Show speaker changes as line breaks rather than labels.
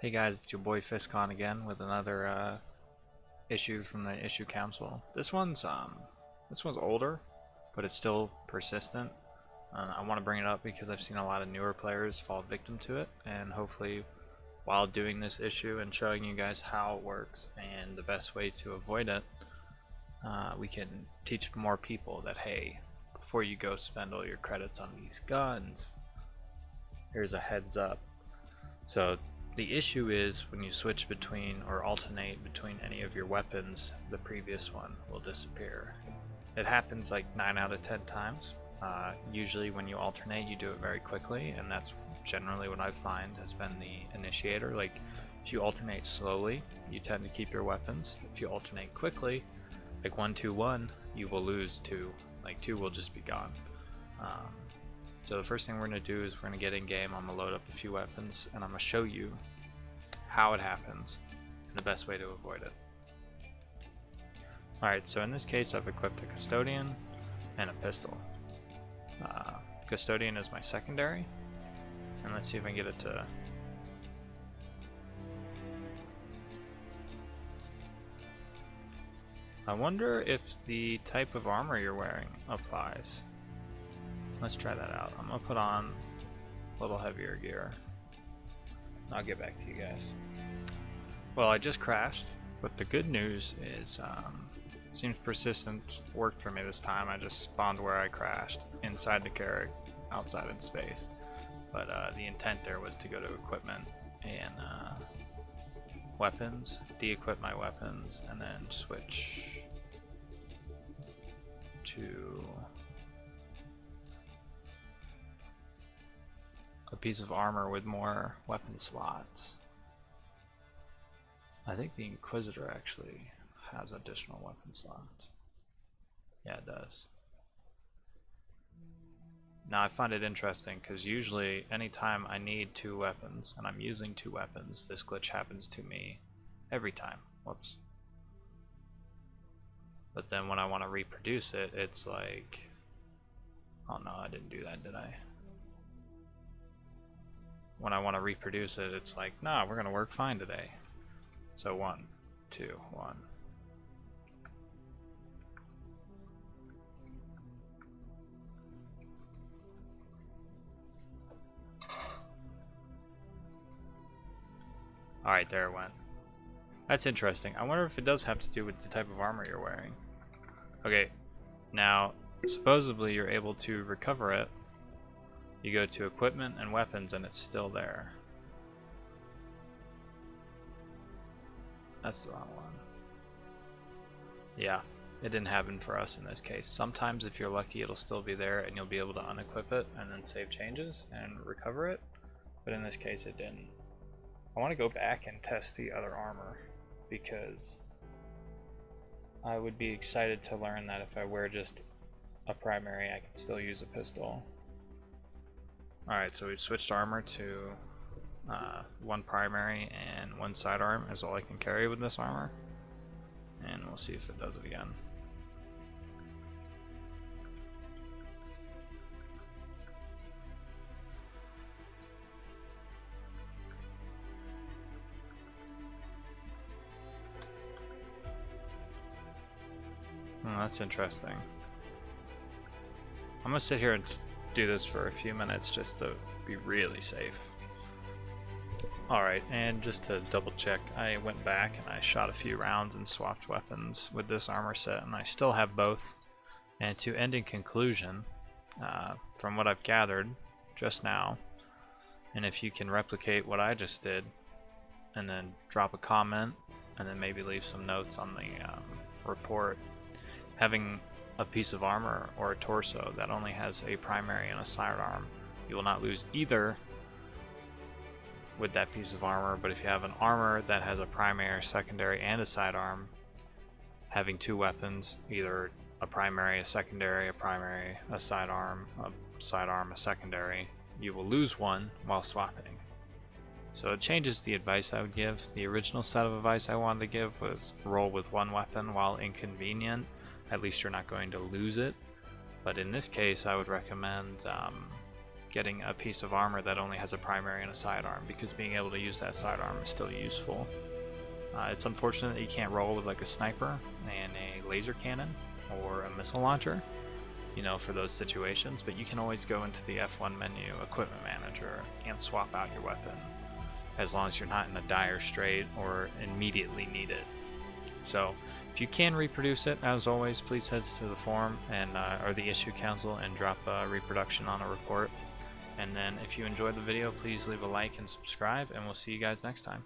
Hey guys, it's your boy Fiscon again with another issue from the issue council. This one's older, but it's still persistent. I want to bring it up because I've seen a lot of newer players fall victim to it, and hopefully while doing this issue and showing you guys how it works and the best way to avoid it, we can teach more people that hey, before you go spend all your credits on these guns, here's a heads up. So the issue is when you switch between or alternate between any of your weapons, the previous one will disappear. It happens like 9 out of 10 times. Usually when you alternate, you do it very quickly, and that's generally what I find has been the initiator. Like, if you alternate slowly, you tend to keep your weapons. If you alternate quickly, like 1 2 1, you will lose 2. Like 2 will just be gone. So the first thing we're going to do is we're going to get in game. I'm going to load up a few weapons and I'm going to show you how it happens and the best way to avoid it. Alright, so in this case I've equipped a custodian and a pistol. Custodian is my secondary, and let's see if I can get it to... I wonder if the type of armor you're wearing applies. Let's try that out. I'm gonna put on a little heavier gear. I'll get back to you guys. Well, I just crashed, but the good news is seems persistent worked for me this time. I just spawned where I crashed, inside the carrick, outside in space. But the intent there was to go to equipment and weapons, de-equip my weapons, and then switch to a piece of armor with more weapon slots. I think the Inquisitor actually has additional weapon slots. Yeah, it does. Now I find it interesting because usually anytime I need 2 weapons and I'm using 2 weapons, this glitch happens to me every time. Whoops. But then when I want to reproduce it, it's like, oh no, I didn't do that, did I? When I want to reproduce it, it's like, nah, we're gonna work fine today. So 1 2 1. Alright, there it went. That's interesting. I wonder if it does have to do with the type of armor you're wearing. Okay, now supposedly you're able to recover it. You go to equipment and weapons and it's still there. That's the wrong one. Yeah, it didn't happen for us in this case. Sometimes if you're lucky it'll still be there and you'll be able to unequip it and then save changes and recover it. But in this case it didn't. I want to go back and test the other armor because I would be excited to learn that if I wear just a primary I can still use a pistol. Alright, so we switched armor to 1 primary and 1 sidearm is all I can carry with this armor. And we'll see if it does it again. Oh, that's interesting. I'm gonna sit here and do this for a few minutes just to be really safe. Alright, and just to double check, I went back and I shot a few rounds and swapped weapons with this armor set, and I still have both. And to end in conclusion, from what I've gathered just now, and if you can replicate what I just did, and then drop a comment, and then maybe leave some notes on the report, having a piece of armor or a torso that only has a primary and a sidearm, you will not lose either with that piece of armor. But if you have an armor that has a primary, secondary, and a sidearm, having 2 weapons, either a primary, a secondary, a primary, a sidearm, a secondary, you will lose 1 while swapping. So it changes the advice I would give. The original set of advice I wanted to give was roll with 1 weapon while inconvenient. At least you're not going to lose it. But in this case I would recommend getting a piece of armor that only has a primary and a sidearm, because being able to use that sidearm is still useful. It's unfortunate that you can't roll with like a sniper and a laser cannon or a missile launcher, you know, for those situations, but you can always go into the F1 menu, Equipment Manager, and swap out your weapon, as long as you're not in a dire strait or immediately need it. So if you can reproduce it, as always, please head to the forum and or the issue council and drop a reproduction on a report. And then if you enjoyed the video, please leave a like and subscribe, and we'll see you guys next time.